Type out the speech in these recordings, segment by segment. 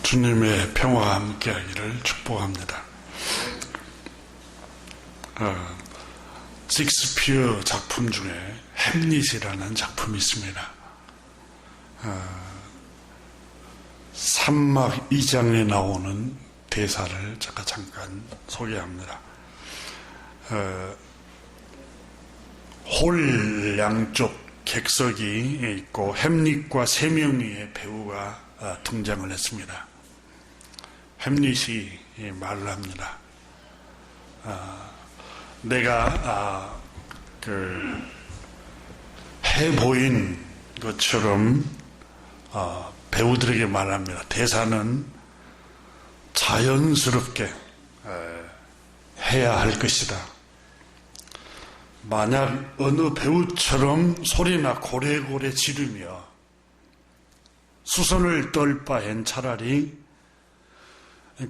주님의 평화가 함께하기를 축복합니다. 셰익스피어 작품 중에 햄릿이라는 작품이 있습니다. 3막 2장에 나오는 대사를 제가 잠깐 소개합니다. 홀 양쪽 객석이 있고 햄릿과 3명의 배우가 등장을 했습니다. 햄릿이 말을 합니다. 내가 해보인 것처럼 배우들에게 말합니다. 대사는 자연스럽게 해야 할 것이다. 만약 어느 배우처럼 소리나 고래고래 지르며 수선을 떨 바엔 차라리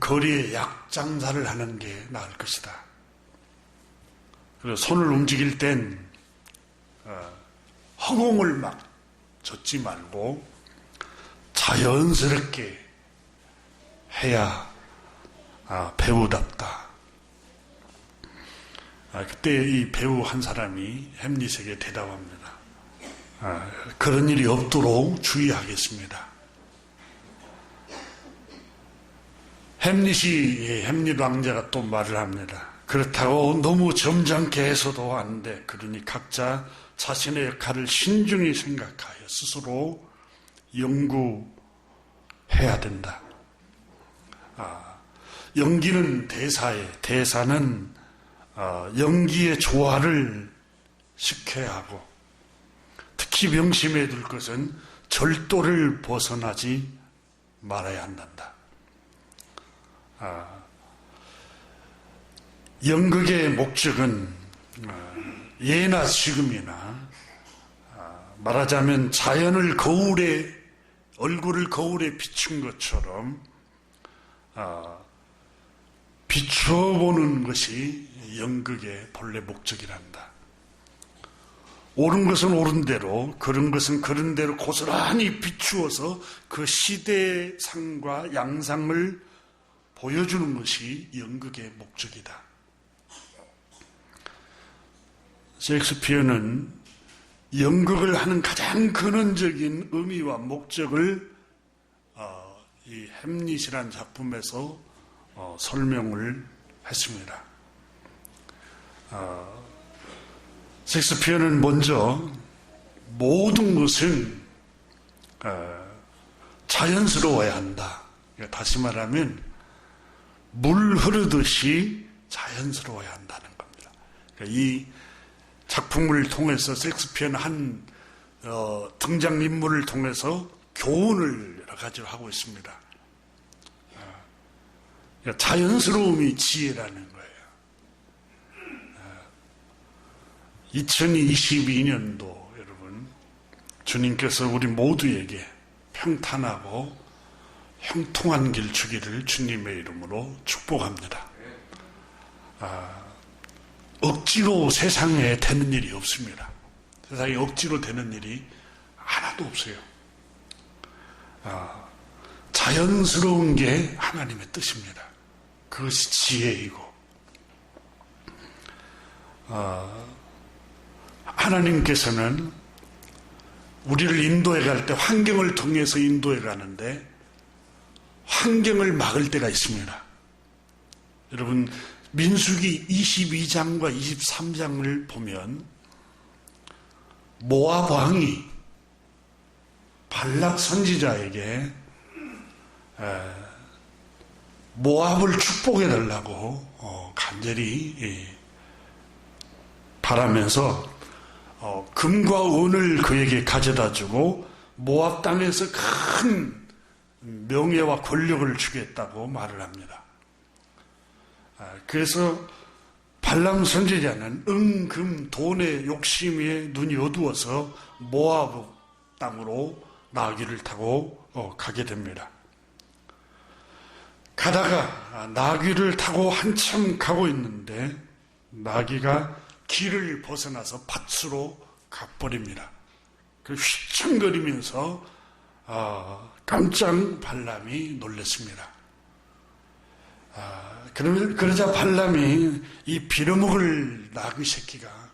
거리에 약장사를 하는 게 나을 것이다. 그리고 손을 움직일 땐 허공을 막 젓지 말고 자연스럽게 해야 배우답다. 그때 이 배우 한 사람이 햄릿에게 대답합니다. 그런 일이 없도록 주의하겠습니다. 햄릿 왕자가 또 말을 합니다. 그렇다고 너무 점잖게 해서도 안 돼. 그러니 각자 자신의 역할을 신중히 생각하여 스스로 연구해야 된다. 연기는 대사는 연기의 조화를 시켜야 하고, 특히 명심해 둘 것은 절도를 벗어나지 말아야 한단다. 연극의 목적은 예나 지금이나 말하자면 자연을 얼굴을 거울에 비춘 것처럼 비춰보는 것이 연극의 본래 목적이란다. 옳은 것은 옳은 대로, 그런 것은 그런 대로 고스란히 비추어서 그 시대의 상과 양상을 보여주는 것이 연극의 목적이다. 셰익스피어는 연극을 하는 가장 근원적인 의미와 목적을 이 햄릿이라는 작품에서 설명을 했습니다. 셰익스피어는 먼저 모든 것은 자연스러워야 한다. 다시 말하면 물 흐르듯이 자연스러워야 한다는 겁니다. 이 작품을 통해서 셰익스피어는 한 등장인물을 통해서 교훈을 여러 가지로 하고 있습니다. 자연스러움이 지혜라는 거예요. 2022년도 여러분, 주님께서 우리 모두에게 평탄하고 형통한 길 주기를 주님의 이름으로 축복합니다. 억지로 세상에 되는 일이 없습니다. 세상에 억지로 되는 일이 하나도 없어요. 자연스러운 게 하나님의 뜻입니다. 그것이 지혜이고, 하나님께서는 우리를 인도해 갈 때 환경을 통해서 인도해 가는데 환경을 막을 때가 있습니다. 여러분, 민수기 22장과 23장을 보면 모압 왕이 발락 선지자에게 모압을 축복해 달라고 간절히 바라면서 금과 은을 그에게 가져다 주고 모압 땅에서 큰 명예와 권력을 주겠다고 말을 합니다. 그래서 발람 선지자는 금, 돈의 욕심에 눈이 어두워서 모압 땅으로 나귀를 타고 가게 됩니다. 가다가 나귀를 타고 한참 가고 있는데 나귀가 길을 벗어나서 밭으로 가버립니다. 휘청거리면서 깜짝 발람이 놀랐습니다. 그러자 발람이 이 빌어먹을 나귀 새끼가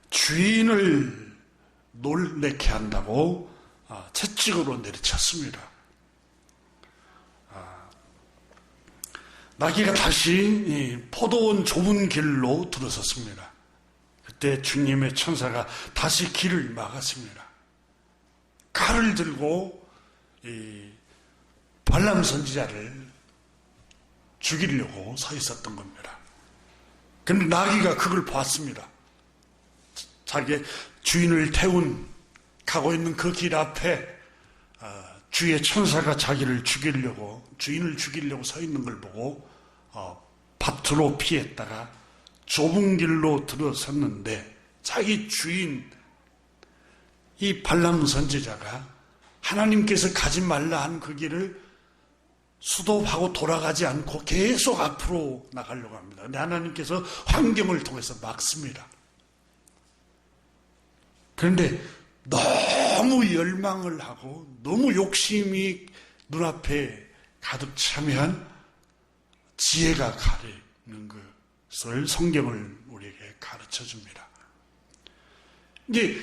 주인을 놀래게 한다고 채찍으로 내리쳤습니다. 나귀가 다시 포도원 좁은 길로 들어섰습니다. 그때 주님의 천사가 다시 길을 막았습니다. 칼을 들고 이 발람 선지자를 죽이려고 서 있었던 겁니다. 그런데 나귀가 그걸 봤습니다. 자기의 주인을 태운 가고 있는 그 길 앞에 주의 천사가 자기를 죽이려고, 주인을 죽이려고 서 있는 걸 보고 밭으로 피했다가 좁은 길로 들어섰는데 자기 주인 이 발람 선지자가 하나님께서 가지 말라 한 그 길을 수도하고 돌아가지 않고 계속 앞으로 나가려고 합니다. 근데 하나님께서 환경을 통해서 막습니다. 그런데 너무 열망을 하고 너무 욕심이 눈앞에 가득 차면 지혜가 가리는 것을 성경을 우리에게 가르쳐 줍니다. 이게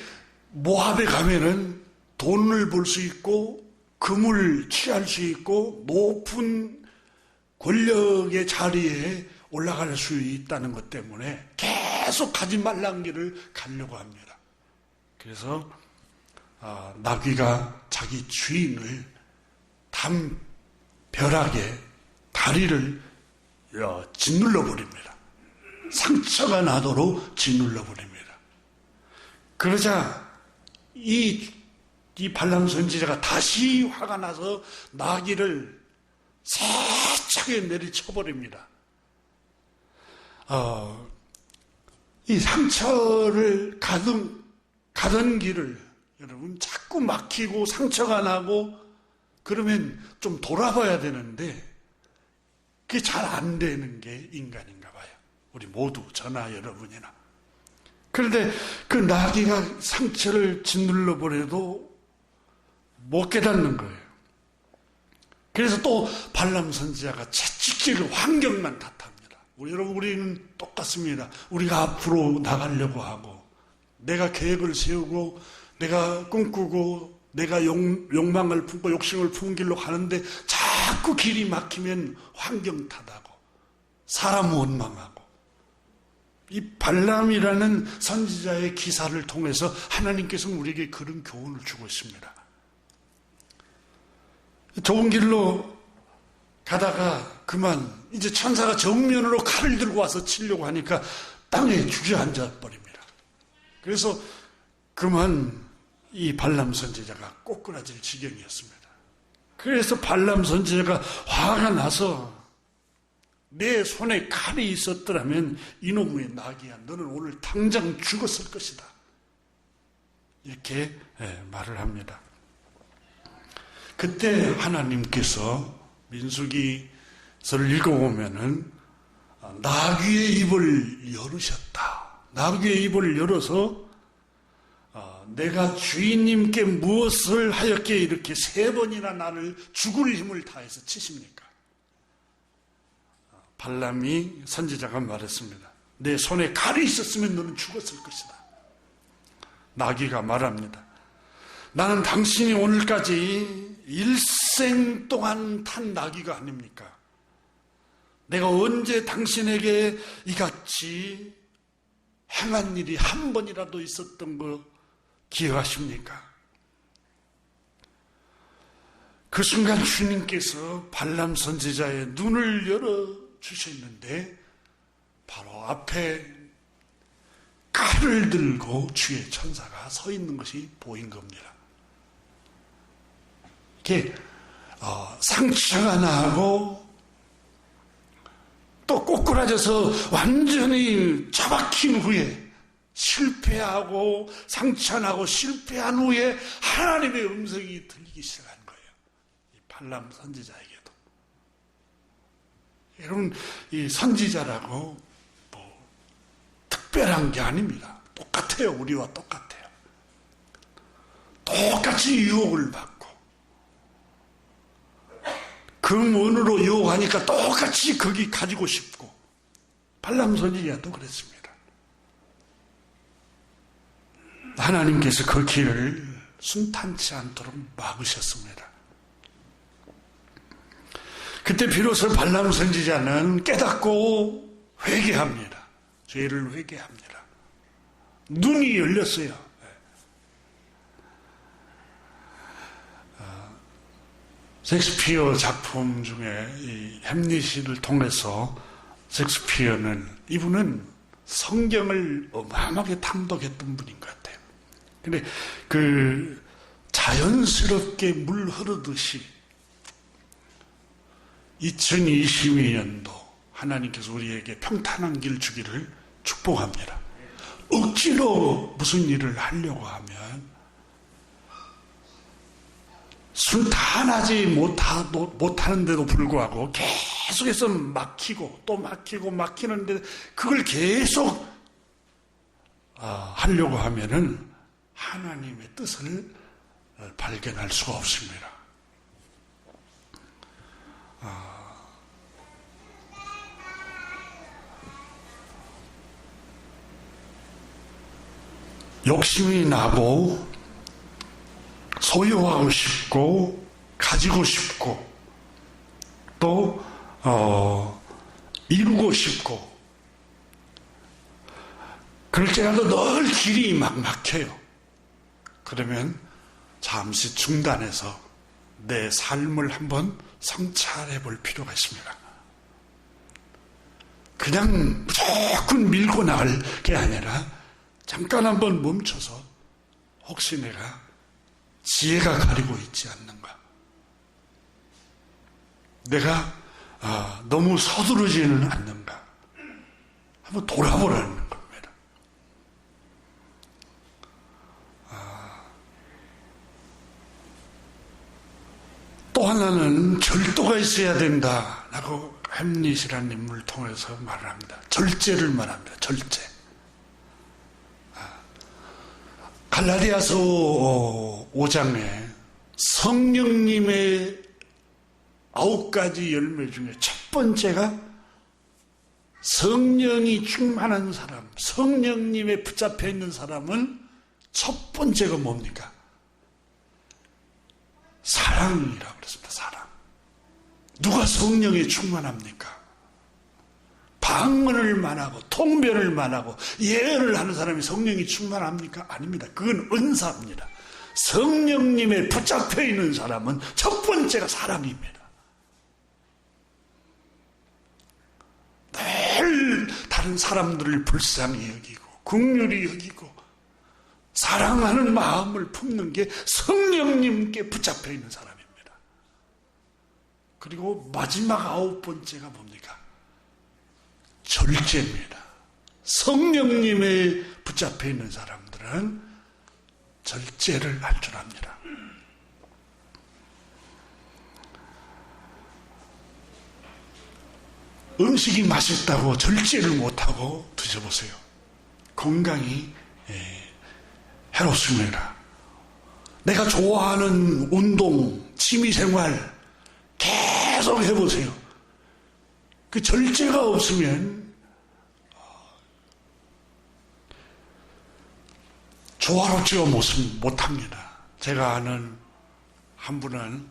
모압에 가면은 돈을 벌 수 있고 금을 취할 수 있고 높은 권력의 자리에 올라갈 수 있다는 것 때문에 계속 가지 말라는 길을 가려고 합니다. 그래서 나귀가 자기 주인을 담벼락에 다리를 짓눌러 버립니다. 상처가 나도록 짓눌러 버립니다. 그러자 이 발람 선지자가 다시 화가 나서 나귀를 세차게 내리쳐버립니다. 이 상처를 가던 길을 여러분 자꾸 막히고 상처가 나고 그러면 좀 돌아봐야 되는데 그게 잘 안 되는 게 인간인가 봐요. 우리 모두 저나 여러분이나. 그런데 그 나귀가 상처를 짓눌러 버려도 못 깨닫는 거예요. 그래서 또 발람 선지자가 채찍질로 환경만 탓합니다. 여러분 우리는 똑같습니다. 우리가 앞으로 나가려고 하고 내가 계획을 세우고 내가 꿈꾸고 내가 욕망을 품고 욕심을 품은 길로 가는데 자꾸 길이 막히면 환경 탓하고 사람 원망하고 이 발람이라는 선지자의 기사를 통해서 하나님께서 우리에게 그런 교훈을 주고 있습니다. 좁은 길로 가다가 그만 이제 천사가 정면으로 칼을 들고 와서 치려고 하니까 땅에 주저앉아 버립니다. 그래서 그만 이 발람 선지자가 꼬꾸라질 지경이었습니다. 그래서 발람 선지자가 화가 나서 내 손에 칼이 있었더라면 이놈의 나귀야 너는 오늘 당장 죽었을 것이다. 이렇게 말을 합니다. 그때 하나님께서 민수기서를 읽어보면은 나귀의 입을 열으셨다. 나귀의 입을 열어서 내가 주인님께 무엇을 하였기에 이렇게 3번이나 나를 죽을 힘을 다해서 치십니까? 발람이 선지자가 말했습니다. 내 손에 칼이 있었으면 너는 죽었을 것이다. 나귀가 말합니다. 나는 당신이 오늘까지 일생 동안 탄 나귀가 아닙니까? 내가 언제 당신에게 이같이 행한 일이 한 번이라도 있었던 거 기억하십니까? 그 순간 주님께서 발람 선지자의 눈을 열어주셨는데 바로 앞에 칼을 들고 주의 천사가 서 있는 것이 보인 겁니다. 이렇게 상처가 나고 또 꼬꾸라져서 완전히 처박힌 후에 실패하고 상처나고 실패한 후에 하나님의 음성이 들리기 시작한 거예요. 이 발람 선지자에게도. 여러분 이 선지자라고 뭐 특별한 게 아닙니다. 똑같아요. 우리와 똑같아요. 똑같이 유혹을 받고 금은으로 유혹하니까 똑같이 거기 가지고 싶고, 발람 선지자도 그랬습니다. 하나님께서 그 길을 순탄치 않도록 막으셨습니다. 그때 비로소 발람 선지자는 깨닫고 회개합니다. 죄를 회개합니다. 눈이 열렸어요. 셰익스피어 작품 중에 이 햄릿을 통해서 셰익스피어는, 이분은 성경을 어마어마하게 탐독했던 분인 것 같아요. 근데 그 자연스럽게 물 흐르듯이 2022년도 하나님께서 우리에게 평탄한 길 주기를 축복합니다. 억지로 무슨 일을 하려고 하면 순탄하지 못하는데도 불구하고 계속해서 막히고 또 막히는데 그걸 계속 하려고 하면은 하나님의 뜻을 발견할 수가 없습니다. 욕심이 나고 소유하고 싶고 가지고 싶고 또 이루고 싶고 그럴지라도 늘 길이 막 막혀요. 그러면 잠시 중단해서 내 삶을 한번 성찰해 볼 필요가 있습니다. 그냥 무조건 밀고 나갈 게 아니라 잠깐 한번 멈춰서 혹시 내가 지혜가 가리고 있지 않는가? 내가 너무 서두르지는 않는가? 한번 돌아보라는 겁니다. 또 하나는 절도가 있어야 된다라고 햄릿이라는 인물을 통해서 말을 합니다. 절제를 말합니다. 절제. 갈라디아서 5장에 성령님의 9가지 열매 중에 첫 번째가 성령이 충만한 사람, 성령님에 붙잡혀 있는 사람은 첫 번째가 뭡니까? 사랑이라고 그랬습니다. 사랑. 누가 성령에 충만합니까? 방언을 말하고 통변을 말하고 예언을 하는 사람이 성령이 충만합니까? 아닙니다. 그건 은사입니다. 성령님에 붙잡혀 있는 사람은 첫 번째가 사랑입니다. 늘 다른 사람들을 불쌍히 여기고 긍휼히 여기고 사랑하는 마음을 품는 게 성령님께 붙잡혀 있는 사람입니다. 그리고 마지막 9번째가 뭡니까? 절제입니다. 성령님에 붙잡혀 있는 사람들은 절제를 할 줄 압니다. 음식이 맛있다고 절제를 못하고 드셔보세요. 건강이 해롭습니다. 내가 좋아하는 운동, 취미생활 계속 해보세요. 그 절제가 없으면 조화롭지가 못합니다. 제가 아는 한 분은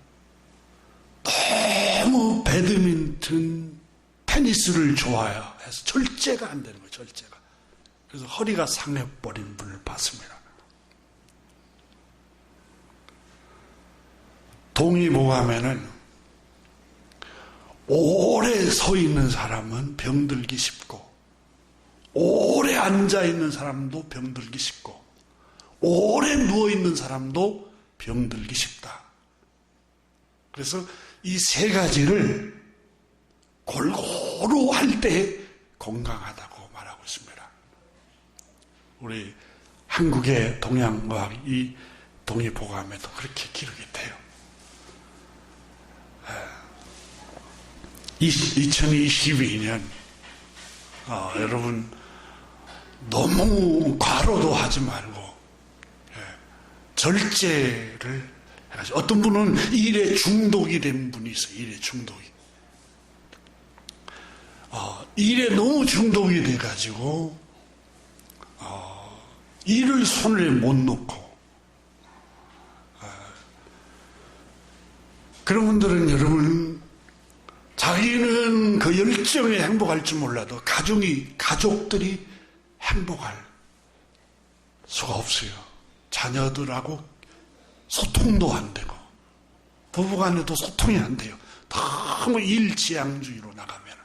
너무 배드민턴, 테니스를 좋아해서 절제가 안 되는 거예요. 절제가. 그래서 허리가 상해버린 분을 봤습니다. 동의보감에는 오래 서 있는 사람은 병들기 쉽고 오래 앉아 있는 사람도 병들기 쉽고 오래 누워 있는 사람도 병들기 쉽다. 그래서 이 세 가지를 골고루 할 때 건강하다고 말하고 있습니다. 우리 한국의 동양의학 이 동의보감에도 그렇게 기록이 돼요. 2022년 여러분 너무 과로도 하지 말고 절제를 어떤 분은 일에 중독이 된 분이 있어요. 일에 중독이. 일에 너무 중독이 돼가지고 일을 손에 못 놓고 그런 분들은 여러분 자기는 그 열정에 행복할 줄 몰라도 가족들이 행복할 수가 없어요. 자녀들하고 소통도 안 되고 부부간에도 소통이 안 돼요. 너무 일지향주의로 나가면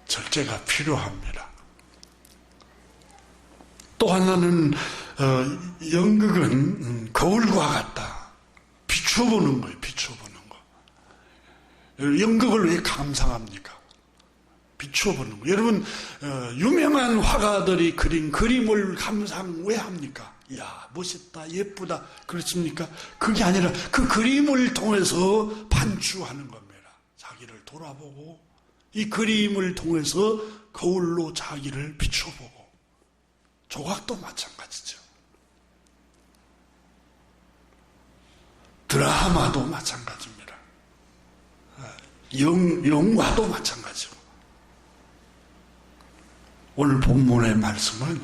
절제가 필요합니다. 또 하나는 연극은 거울과 같다. 비춰보는 거예요. 비춰보는 거. 연극을 왜 감상합니까? 비춰보는 거. 여러분 유명한 화가들이 그린 그림을 감상 왜 합니까? 이야 멋있다 예쁘다 그렇습니까? 그게 아니라 그 그림을 통해서 반추하는 겁니다. 자기를 돌아보고 이 그림을 통해서 거울로 자기를 비춰보고 조각도 마찬가지죠. 드라마도 마찬가지입니다. 영화도 마찬가지고. 오늘 본문의 말씀은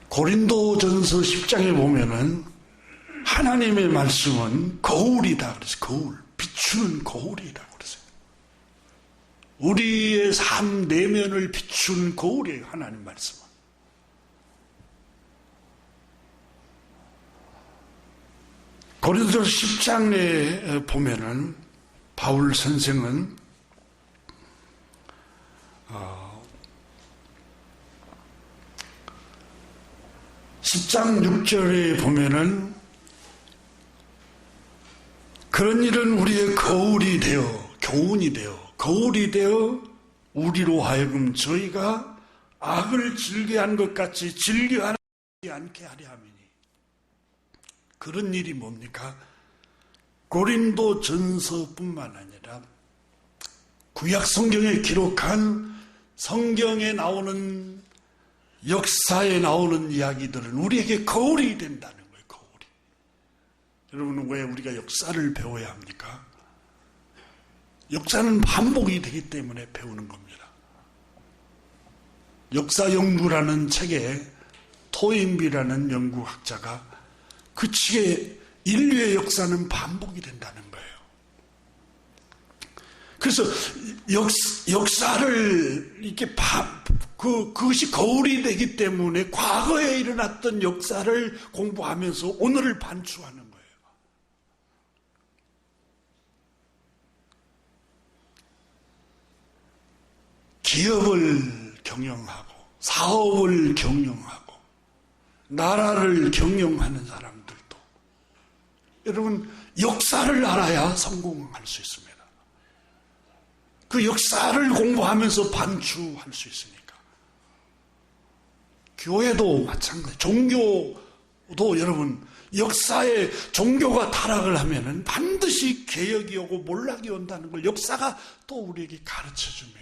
고린도전서 10장에 보면은 하나님의 말씀은 거울이다 그래서 거울, 비추는 거울이다 그랬어요. 우리의 삶 내면을 비추는 거울이에요. 하나님 말씀은. 고린도전서 10장에 보면은 바울 선생은 10장 6절에 보면은 그런 일은 우리의 거울이 되어 교훈이 되어 거울이 되어 우리로 하여금 저희가 악을 즐겨한 것 같이 즐겨하지 않게 하려 함이니. 그런 일이 뭡니까? 고린도전서뿐만 아니라 구약 성경에 기록한 성경에 나오는 역사에 나오는 이야기들은 우리에게 거울이 된다는 거예요. 거울이. 여러분은 왜 우리가 역사를 배워야 합니까? 역사는 반복이 되기 때문에 배우는 겁니다. 역사연구라는 책에 토인비라는 연구학자가 그 책에 인류의 역사는 반복이 된다는 거예요. 그래서 역사를 이렇게 그것이 거울이 되기 때문에 과거에 일어났던 역사를 공부하면서 오늘을 반추하는 거예요. 기업을 경영하고 사업을 경영하고 나라를 경영하는 사람들도 여러분 역사를 알아야 성공할 수 있습니다. 그 역사를 공부하면서 반추할 수 있으니까. 교회도 마찬가지. 종교도 여러분 역사에 종교가 타락을 하면은 반드시 개혁이 오고 몰락이 온다는 걸 역사가 또 우리에게 가르쳐 줍니다.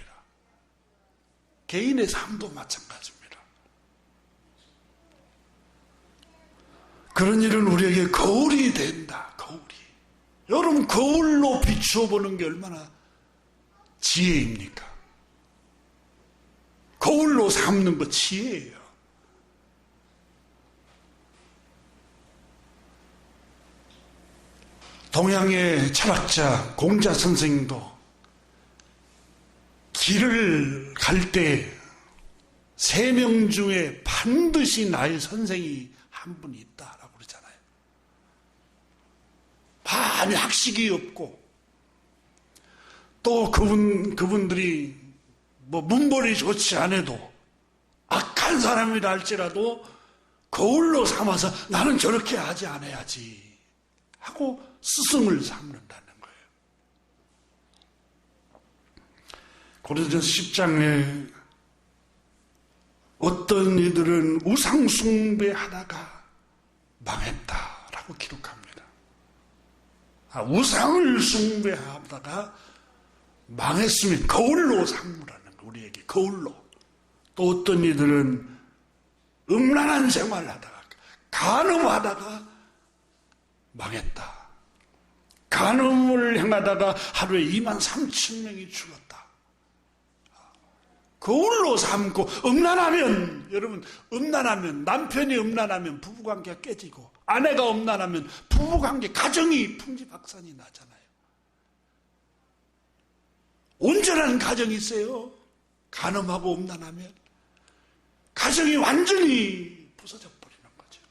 개인의 삶도 마찬가지입니다. 그런 일은 우리에게 거울이 된다. 거울이. 여러분 거울로 비추어보는 게 얼마나 지혜입니까? 거울로 삼는 거 지혜예요. 동양의 철학자 공자 선생도 길을 갈 때 3명 중에 반드시 나의 선생이 한 분 있다라고 그러잖아요. 많이 학식이 없고 또 그분들이 뭐 문벌이 좋지 않아도 악한 사람이라 할지라도 거울로 삼아서 나는 저렇게 하지 않아야지 하고 스승을 삼는다는 거예요. 고린도전서 10장에 어떤 이들은 우상 숭배하다가 망했다라고 기록합니다. 우상을 숭배하다가 망했으면 거울로 삼으라는 거, 우리에게 거울로. 또 어떤 이들은 음란한 생활을 하다가 간음하다가 망했다. 간음을 행하다가 하루에 23,000명이 죽었다. 거울로 삼고 음란하면, 여러분, 음란하면, 남편이 음란하면 부부관계가 깨지고, 아내가 음란하면 부부관계, 가정이 풍지박산이 나잖아요. 온전한 가정이 있어요. 간음하고 음란하면 가정이 완전히 부서져 버리는 거죠.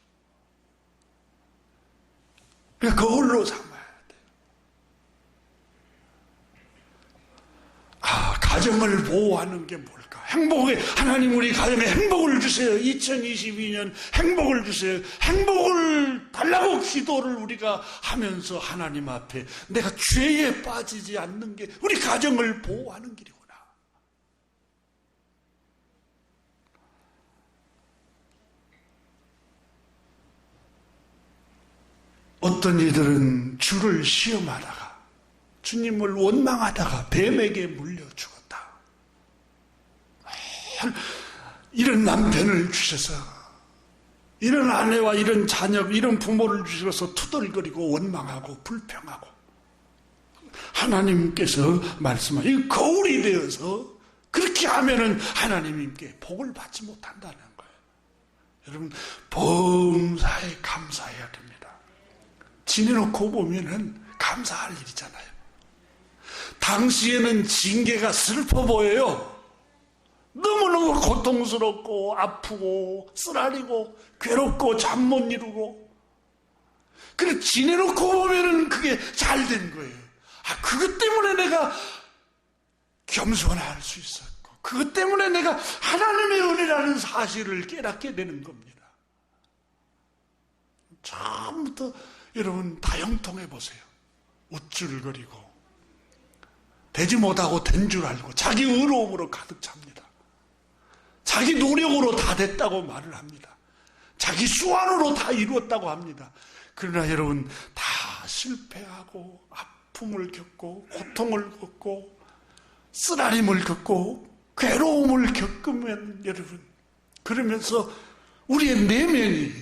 그러니까 거울로 삼아야 돼요. 가정을 보호하는 게 뭘까? 하나님 우리 가정에 행복을 주세요. 2022년 행복을 주세요. 행복을 달라고 기도를 우리가 하면서 하나님 앞에 내가 죄에 빠지지 않는 게 우리 가정을 보호하는 길이구나. 어떤 이들은 주를 시험하다가 주님을 원망하다가 뱀에게 물려 죽었다. 이런 남편을 주셔서, 이런 아내와 이런 자녀, 이런 부모를 주셔서 투덜거리고 원망하고 불평하고, 하나님께서 말씀하신 이 거울이 되어서 그렇게 하면은 하나님께 복을 받지 못한다는 거예요. 여러분, 범사에 감사해야 됩니다. 지내놓고 보면은 감사할 일이잖아요. 당시에는 징계가 슬퍼 보여요. 너무너무 고통스럽고 아프고 쓰라리고 괴롭고 잠 못 이루고. 그래 지내놓고 보면은 그게 잘 된 거예요. 그것 때문에 내가 겸손할 수 있었고, 그것 때문에 내가 하나님의 은혜라는 사실을 깨닫게 되는 겁니다. 처음부터 여러분 다 형통해 보세요. 우쭐거리고 되지 못하고 된 줄 알고 자기 의로움으로 가득 찹니다. 자기 노력으로 다 됐다고 말을 합니다. 자기 수완으로 다 이루었다고 합니다. 그러나 여러분 다 실패하고 아픔을 겪고 고통을 겪고 쓰라림을 겪고 괴로움을 겪으면, 여러분, 그러면서 우리의 내면이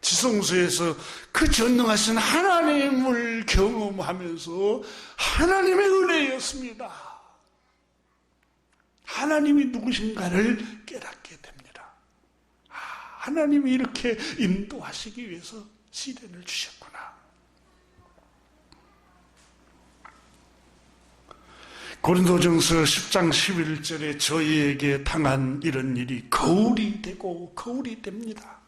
지성소에서 그 전능하신 하나님을 경험하면서 하나님의 은혜였습니다. 하나님이 누구신가를 깨닫게 됩니다. 하나님이 이렇게 인도하시기 위해서 시련을 주셨구나. 고린도전서 10장 11절에 저희에게 당한 이런 일이 거울이 되고 거울이 됩니다.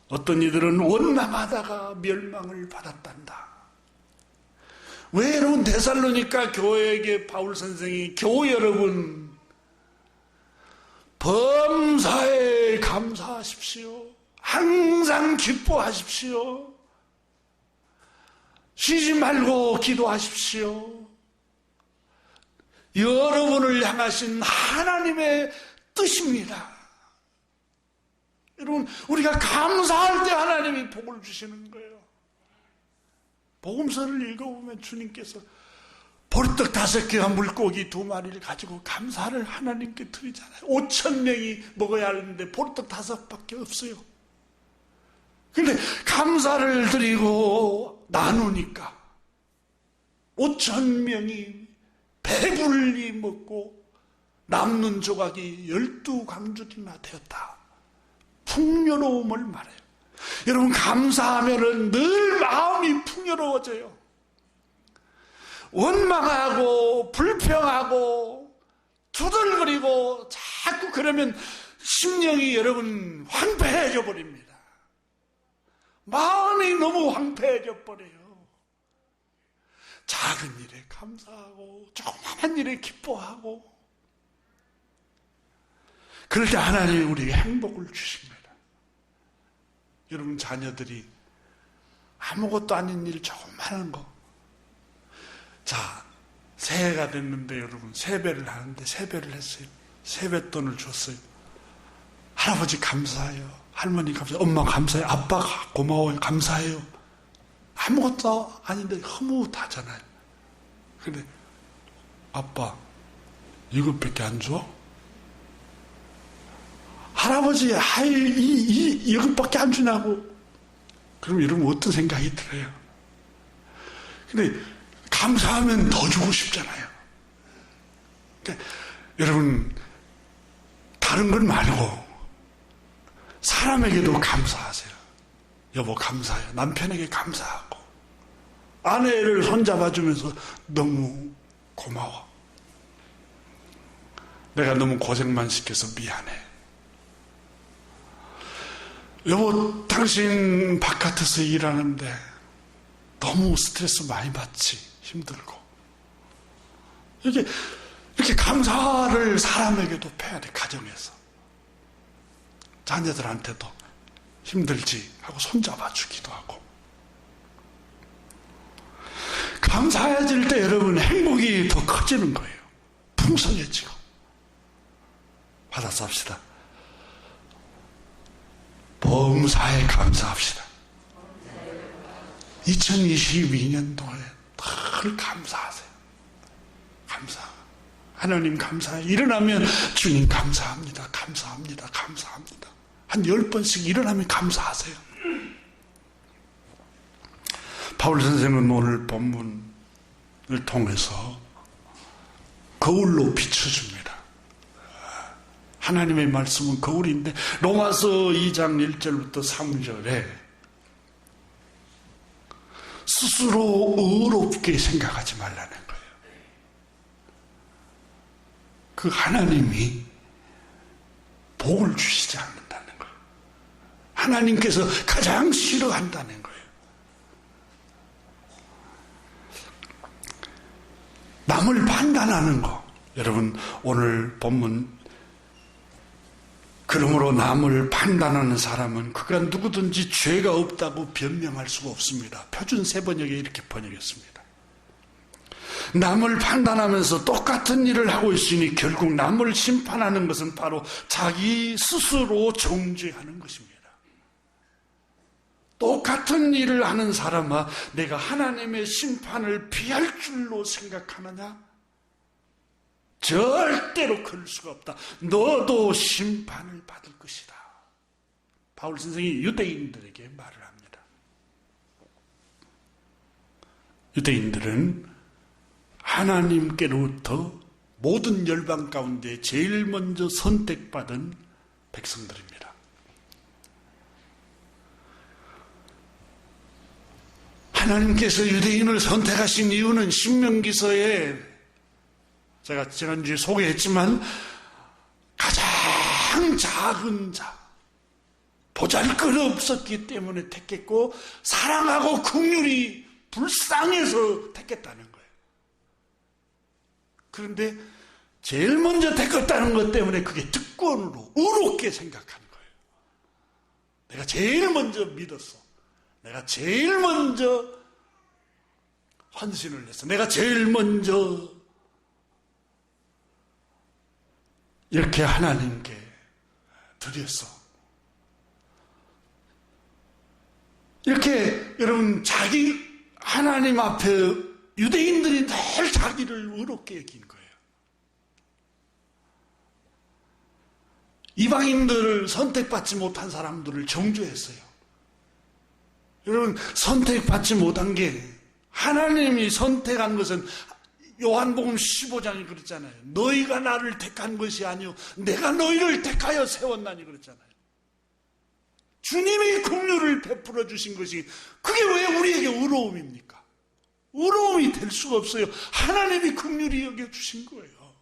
어떤 이들은 원망하다가 멸망을 받았단다. 왜 여러분 데살로니가 교회에게 바울 선생이 교우 여러분 범사에 감사하십시오. 항상 기뻐하십시오. 쉬지 말고 기도하십시오. 여러분을 향하신 하나님의 뜻입니다. 여러분, 우리가 감사할 때 하나님이 복을 주시는 거예요. 복음서를 읽어보면 주님께서 보리떡 5개와 물고기 2마리를 가지고 감사를 하나님께 드리잖아요. 5,000명이 먹어야 하는데 보리떡 5밖에 없어요. 근데 감사를 드리고 나누니까 5,000명이 배불리 먹고 남는 조각이 12강줄이나 되었다. 풍요로움을 말해요. 여러분, 감사하면은 늘 마음이 풍요로워져요. 원망하고 불평하고 투덜거리고 자꾸 그러면 심령이 여러분 황폐해져 버립니다. 마음이 너무 황폐해져 버려요. 작은 일에 감사하고 조그마한 일에 기뻐하고, 그럴 때 하나님이 우리에게 행복을 주십니다. 여러분, 자녀들이 아무것도 아닌 일 조그마한 거, 자, 새해가 됐는데 여러분 세배를 하는데 세배를 했어요. 세뱃돈을 줬어요. 할아버지 감사해요. 할머니 감사해요. 엄마 감사해요. 아빠 고마워요. 감사해요. 아무것도 아닌데 흐뭇하잖아요. 근데 아빠 이것밖에 안 줘? 할아버지, 이것밖에 안 주냐고. 그럼 여러분 어떤 생각이 들어요? 근데 감사하면 더 주고 싶잖아요. 그러니까 여러분, 다른 건 말고 사람에게도 감사하세요. 여보 감사해요. 남편에게 감사하고, 아내를 손잡아주면서 너무 고마워. 내가 너무 고생만 시켜서 미안해. 여보, 당신 바깥에서 일하는데 너무 스트레스 많이 받지, 힘들고. 이렇게 감사를 사람에게도 해야 돼, 가정에서. 자녀들한테도 힘들지 하고 손잡아 주기도 하고. 감사해질 때 여러분 행복이 더 커지는 거예요. 풍성해지고. 받아서 합시다. 범사에 감사합시다. 2022년도에 늘 감사하세요. 감사. 하나님 감사해. 일어나면 주님 감사합니다. 감사합니다. 감사합니다. 한 10번씩 일어나면 감사하세요. 바울 선생은 오늘 본문을 통해서 거울로 비춰줍니다. 하나님의 말씀은 거울인데, 로마서 2장 1절부터 3절에 스스로 의롭게 생각하지 말라는 거예요. 그 하나님이 복을 주시지 않는다는 거예요. 하나님께서 가장 싫어한다는 거예요. 남을 판단하는 거. 여러분, 오늘 본문, 그러므로 남을 판단하는 사람은 그가 누구든지 죄가 없다고 변명할 수가 없습니다. 표준 세번역에 이렇게 번역했습니다. 남을 판단하면서 똑같은 일을 하고 있으니 결국 남을 심판하는 것은 바로 자기 스스로 정죄하는 것입니다. 똑같은 일을 하는 사람아, 내가 하나님의 심판을 피할 줄로 생각하느냐? 절대로 그럴 수가 없다. 너도 심판을 받을 것이다. 바울 선생이 유대인들에게 말을 합니다. 유대인들은 하나님께로부터 모든 열방 가운데 제일 먼저 선택받은 백성들입니다. 하나님께서 유대인을 선택하신 이유는 신명기서에 제가 지난주에 소개했지만 가장 작은 자, 보잘것없었기 때문에 택했고, 사랑하고 긍휼이 불쌍해서 택했다는 거예요. 그런데 제일 먼저 택했다는 것 때문에 그게 특권으로 의롭게 생각하는 거예요. 내가 제일 먼저 믿었어. 내가 제일 먼저 헌신을 했어. 내가 제일 먼저 이렇게 하나님께 드렸어. 이렇게 여러분, 하나님 앞에 유대인들이 늘 자기를 의롭게 여긴 거예요. 이방인들을 선택받지 못한 사람들을 정죄했어요. 여러분, 선택받지 못한 게, 하나님이 선택한 것은 요한복음 15장이 그랬잖아요. 너희가 나를 택한 것이 아니요 내가 너희를 택하여 세웠나니 그랬잖아요. 주님이 긍휼을 베풀어 주신 것이, 그게 왜 우리에게 의로움입니까? 의로움이 될 수가 없어요. 하나님이 긍휼히 여겨주신 거예요.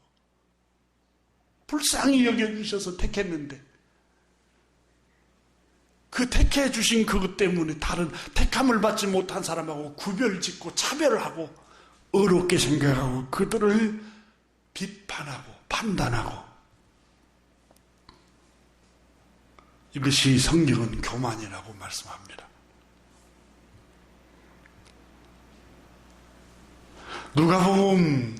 불쌍히 여겨주셔서 택했는데, 그 택해 주신 그것 때문에 다른 택함을 받지 못한 사람하고 구별짓고 차별하고 어렵게 생각하고 그들을 비판하고 판단하고, 이것이 성경은 교만이라고 말씀합니다. 누가복음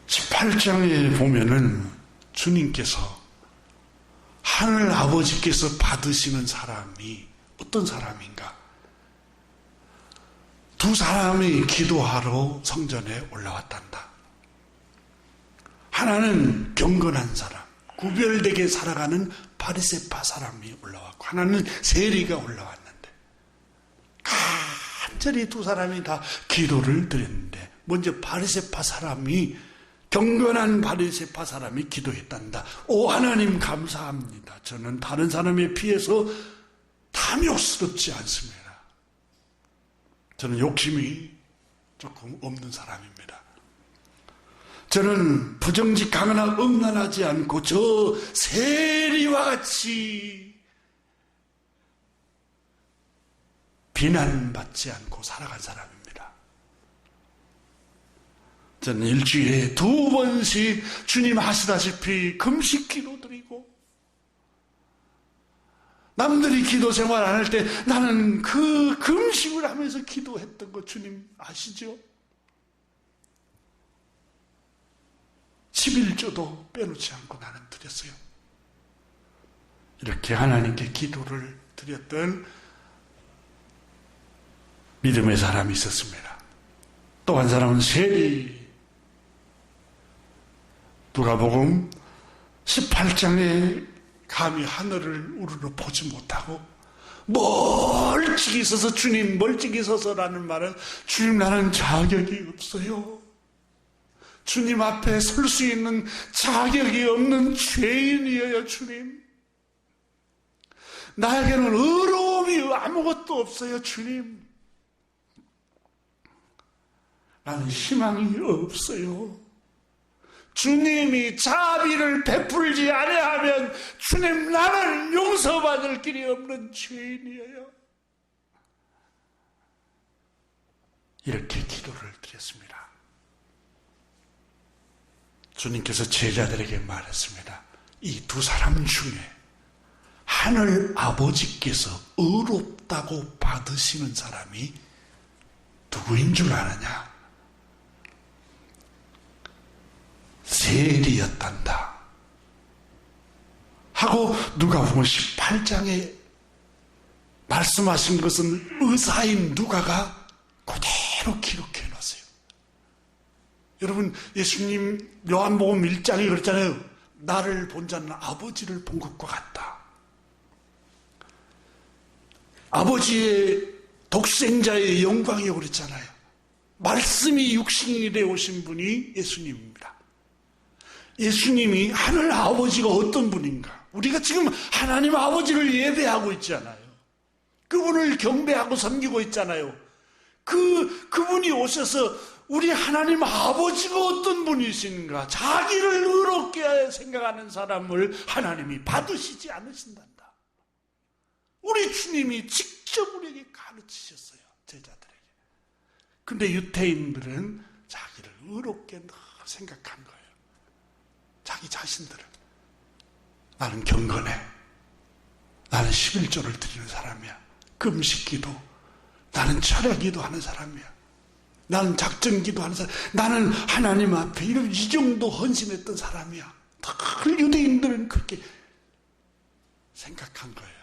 18장에 보면은 주님께서, 하늘 아버지께서 받으시는 사람이 어떤 사람인가? 두 사람이 기도하러 성전에 올라왔단다. 하나는 경건한 사람, 구별되게 살아가는 바리새파 사람이 올라왔고 하나는 세리가 올라왔는데 간절히 두 사람이 다 기도를 드렸는데 먼저 바리새파 사람이 경건한 바리새파 사람이 기도했단다. 오 하나님 감사합니다. 저는 다른 사람에 비해서 탐욕스럽지 않습니다. 저는 욕심이 조금 없는 사람입니다. 저는 부정직하거나 음란하지 않고 저 세리와 같이 비난받지 않고 살아간 사람입니다. 저는 일주일에 2번씩 주님 하시다시피 금식 기도드리고 남들이 기도 생활 안 할 때 나는 그 금식을 하면서 기도했던 거 주님 아시죠? 11조도 빼놓지 않고 나는 드렸어요. 이렇게 하나님께 기도를 드렸던 믿음의 사람이 있었습니다. 또 한 사람은 세리. 누가복음 18장에 감히 하늘을 우러러 보지 못하고 멀찍이 서서 주님 멀찍이 서서라는 말은 주님 나는 자격이 없어요. 주님 앞에 설 수 있는 자격이 없는 죄인이에요. 주님 나에게는 의로움이 아무것도 없어요. 주님 나는 희망이 없어요. 주님이 자비를 베풀지 아니하면 주님 나는 용서받을 길이 없는 죄인이에요. 이렇게 기도를 드렸습니다. 주님께서 제자들에게 말했습니다. 이 두 사람 중에 하늘 아버지께서 의롭다고 받으시는 사람이 누구인 줄 아느냐? 세리였단다 하고 누가복음 18장에 말씀하신 것은 의사인 누가가 그대로 기록해 놨어요. 여러분 예수님 요한복음 1장에 그랬잖아요. 나를 본 자는 아버지를 본 것과 같다. 아버지의 독생자의 영광이라고 그랬잖아요. 말씀이 육신이 되어 오신 분이 예수님입니다. 예수님이 하늘 아버지가 어떤 분인가? 우리가 지금 하나님 아버지를 예배하고 있잖아요. 그분을 경배하고 섬기고 있잖아요. 그분이 오셔서 우리 하나님 아버지가 어떤 분이신가? 자기를 의롭게 생각하는 사람을 하나님이 받으시지 않으신단다. 우리 주님이 직접 우리에게 가르치셨어요. 제자들에게. 근데 유태인들은 자기를 의롭게 생각한 거예요. 자기 자신들을. 나는 경건해. 나는 11조를 드리는 사람이야. 금식기도. 나는 철야기도 하는 사람이야. 나는 작정기도 하는 사람. 나는 하나님 앞에 이 정도 헌신했던 사람이야. 늘 유대인들은 그렇게 생각한 거예요.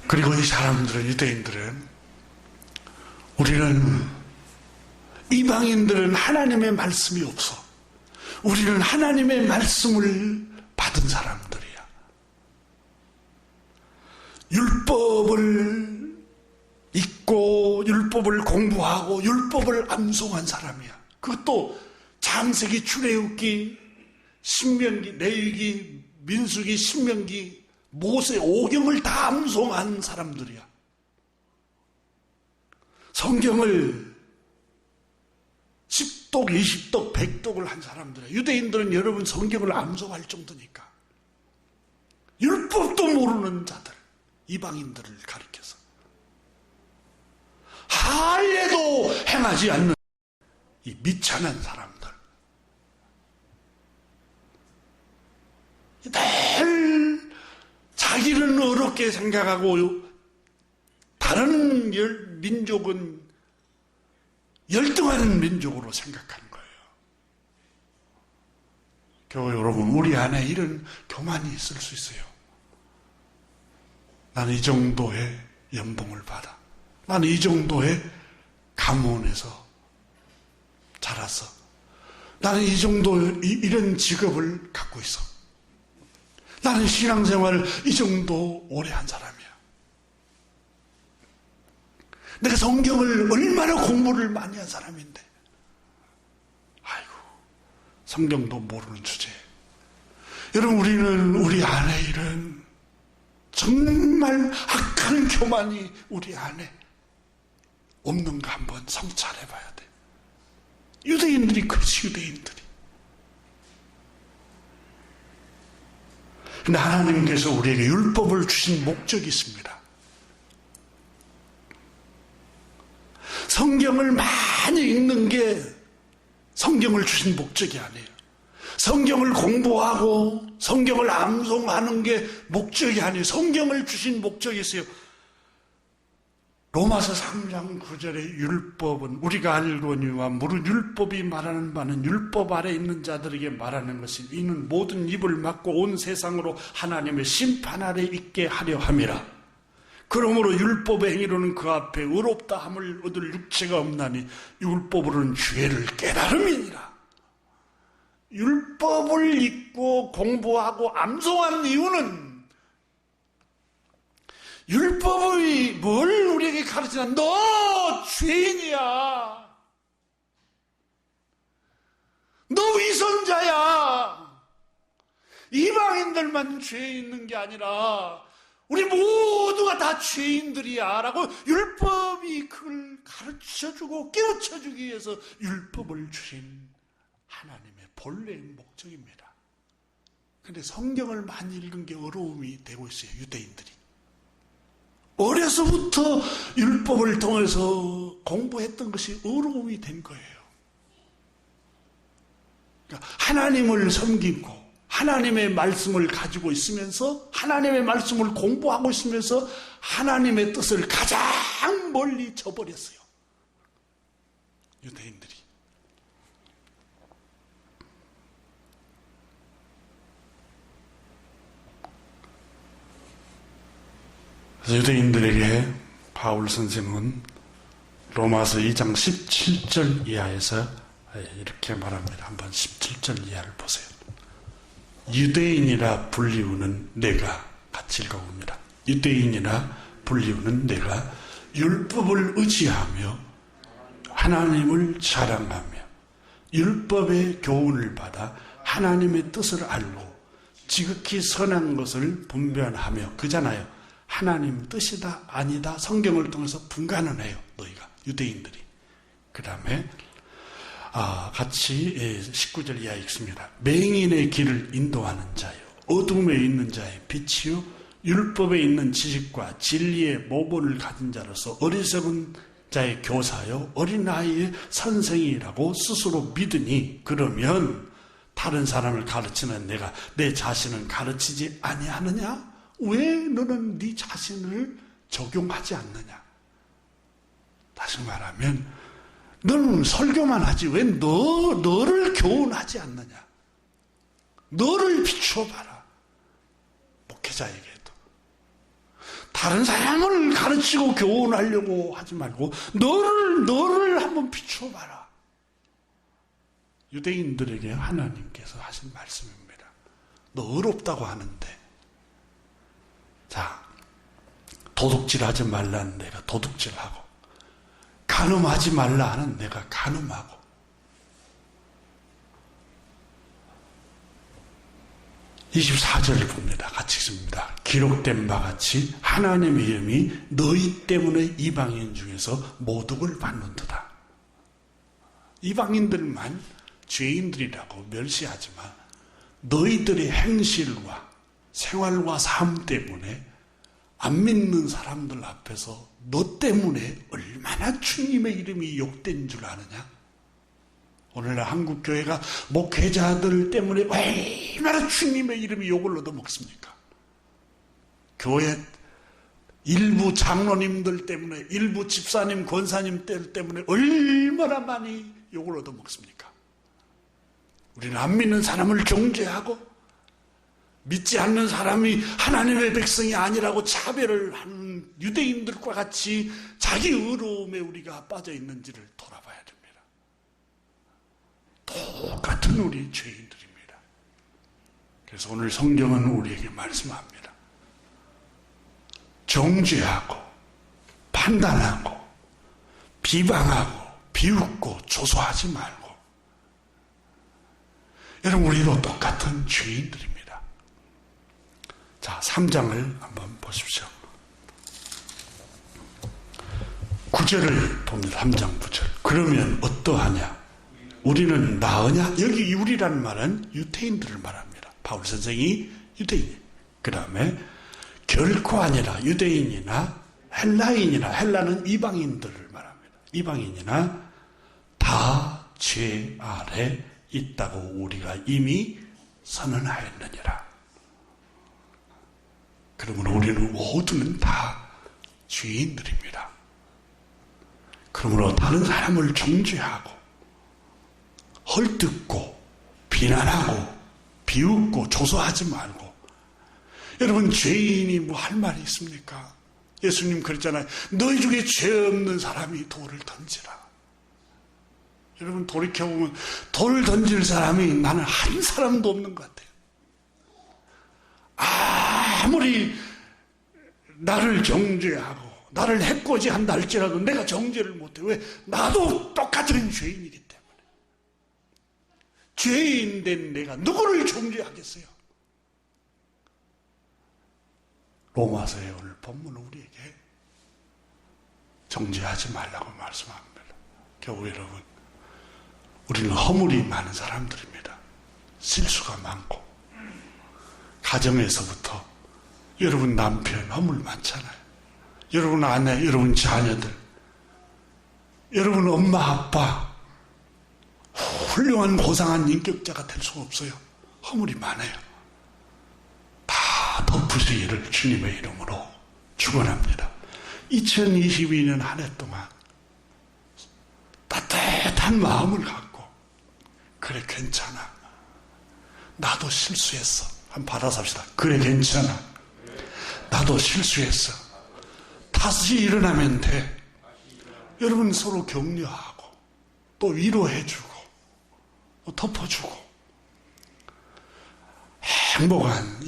그리고 이 사람들은, 유대인들은, 우리는, 이방인들은 하나님의 말씀이 없어. 우리는 하나님의 말씀을 받은 사람들이야. 율법을 읽고, 율법을 공부하고, 율법을 암송한 사람이야. 그것도 창세기, 출애굽기, 신명기, 레위기, 민수기, 신명기, 모세, 오경을 다 암송한 사람들이야. 성경을 10독, 20독, 100독을 한 사람들이야. 유대인들은 여러분 성경을 암송할 정도니까. 율법도 모르는 자들, 이방인들을 가리켜서. 하에도 행하지 않는 이 미천한 사람들. 늘 자기는 어렵게 생각하고 다른 민족은 열등한 민족으로 생각하는 거예요. 교회 여러분, 우리 안에 이런 교만이 있을 수 있어요. 나는 이 정도의 연봉을 받아. 나는 이 정도의 가문에서 자라서 나는 이 정도 이런 직업을 갖고 있어. 나는 신앙생활을 이 정도 오래 한 사람이야. 내가 성경을 얼마나 공부를 많이 한 사람인데. 아이고, 성경도 모르는 주제에. 여러분, 우리는 우리 안에 이런 정말 악한 교만이 우리 안에 없는가 한번 성찰해 봐야 돼. 유대인들이 그렇지, 유대인들이. 근데 하나님께서 우리에게 율법을 주신 목적이 있습니다. 성경을 많이 읽는 게 성경을 주신 목적이 아니에요. 성경을 공부하고 성경을 암송하는 게 목적이 아니에요. 성경을 주신 목적이 있어요. 로마서 3장 9절의 율법은 우리가 알거니와 무릇 율법이 말하는 바는 율법 아래 있는 자들에게 말하는 것이 이는 모든 입을 막고 온 세상으로 하나님의 심판 아래 있게 하려 함이라. 그러므로 율법의 행위로는 그 앞에 의롭다 함을 얻을 육체가 없나니 율법으로는 죄를 깨달음이니라. 율법을 읽고 공부하고 암송한 이유는 율법이 뭘 우리에게 가르치나? 너 죄인이야. 너 위선자야. 이방인들만 죄 있는 게 아니라 우리 모두가 다 죄인들이야 라고 율법이 그걸 가르쳐주고 깨우쳐주기 위해서 율법을 주신 하나님의 본래의 목적입니다. 그런데 성경을 많이 읽은 게 어려움이 되고 있어요. 유대인들이 어려서부터 율법을 통해서 공부했던 것이 어려움이 된 거예요. 그러니까 하나님을 섬기고 하나님의 말씀을 가지고 있으면서 하나님의 말씀을 공부하고 있으면서 하나님의 뜻을 가장 멀리 저버렸어요. 유대인들이. 그래서 유대인들에게 바울 선생은 로마서 2장 17절 이하에서 이렇게 말합니다. 한번 17절 이하를 보세요. 유대인이라 불리우는 내가, 같이 읽어봅니다. 유대인이라 불리우는 내가 율법을 의지하며 하나님을 자랑하며 율법의 교훈을 받아 하나님의 뜻을 알고 지극히 선한 것을 분별하며, 그잖아요. 하나님 뜻이다 아니다 성경을 통해서 분간을 해요. 너희가 유대인들이. 그 다음에 같이 19절 이하 읽습니다. 맹인의 길을 인도하는 자요 어둠에 있는 자의 빛이요 율법에 있는 지식과 진리의 모본을 가진 자로서 어리석은 자의 교사요 어린아이의 선생이라고 스스로 믿으니, 그러면 다른 사람을 가르치는 내가 내 자신을 가르치지 아니하느냐? 왜 너는 네 자신을 적용하지 않느냐? 다시 말하면 너는 설교만 하지 왜 너를 교훈하지 않느냐? 너를 비춰봐라. 목회자에게도 다른 사람을 가르치고 교훈하려고 하지 말고 너를 한번 비춰봐라. 유대인들에게 하나님께서 하신 말씀입니다. 너 어렵다고 하는데, 자, 도둑질하지 말라는 내가 도둑질하고, 간음하지 말라 하는 내가 간음하고, 24절을 봅니다. 같이 읽습니다. 기록된 바같이 하나님의 이름이 너희 때문에 이방인 중에서 모독을 받는도다. 이방인들만 죄인들이라고 멸시하지만 너희들의 행실과 생활과 삶 때문에 안 믿는 사람들 앞에서 너 때문에 얼마나 주님의 이름이 욕된 줄 아느냐? 오늘날 한국교회가 목회자들 때문에 얼마나 주님의 이름이 욕을 얻어먹습니까? 교회 일부 장로님들 때문에, 일부 집사님, 권사님들 때문에 얼마나 많이 욕을 얻어먹습니까? 우리는 안 믿는 사람을 정죄하고 믿지 않는 사람이 하나님의 백성이 아니라고 차별을 하는 유대인들과 같이 자기 의로움에 우리가 빠져 있는지를 돌아봐야 됩니다. 똑같은 우리 죄인들입니다. 그래서 오늘 성경은 우리에게 말씀합니다. 정죄하고 판단하고 비방하고 비웃고 조소하지 말고. 여러분, 우리도 똑같은 죄인들입니다. 자, 3장을 한번 보십시오. 9절을 봅니다. 3장 9절. 그러면 어떠하냐? 우리는 나으냐? 여기 우리라는 말은 유대인들을 말합니다. 바울 선생이 유대인. 그 다음에 결코 아니라 유대인이나 헬라인이나, 헬라는 이방인들을 말합니다. 이방인이나 다 죄 아래 있다고 우리가 이미 선언하였느니라. 그러면 우리는 모두는 다 죄인들입니다. 그러므로 다른 사람을 정죄하고 헐뜯고 비난하고 비웃고 조소하지 말고. 여러분, 죄인이 뭐 할 말이 있습니까? 예수님 그랬잖아요. 너희 중에 죄 없는 사람이 돌을 던지라. 여러분, 돌이켜보면 돌을 던질 사람이 나는 한 사람도 없는 것 같아요. 아무리 나를 정죄하고 나를 해코지한다 할지라도 내가 정죄를 못해. 왜? 나도 똑같은 죄인이기 때문에. 죄인 된 내가 누구를 정죄하겠어요? 로마서의 오늘 본문은 우리에게 정죄하지 말라고 말씀합니다. 겨우 여러분, 우리는 허물이 많은 사람들입니다. 실수가 많고, 가정에서부터 여러분 남편 허물 많잖아요. 여러분 아내, 여러분 자녀들, 여러분 엄마 아빠 훌륭한 고상한 인격자가 될 수 없어요. 허물이 많아요. 다 덮으시기를 주님의 이름으로 축원합니다. 2022년 한 해 동안 따뜻한 마음을 갖고, 그래 괜찮아, 나도 실수했어, 한번 받아삽시다. 그래 괜찮아, 나도 실수했어, 다시 일어나면 돼. 여러분, 서로 격려하고 또 위로해주고 또 덮어주고 행복한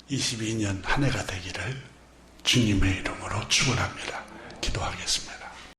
2022년 한 해가 되기를 주님의 이름으로 축원합니다. 기도하겠습니다.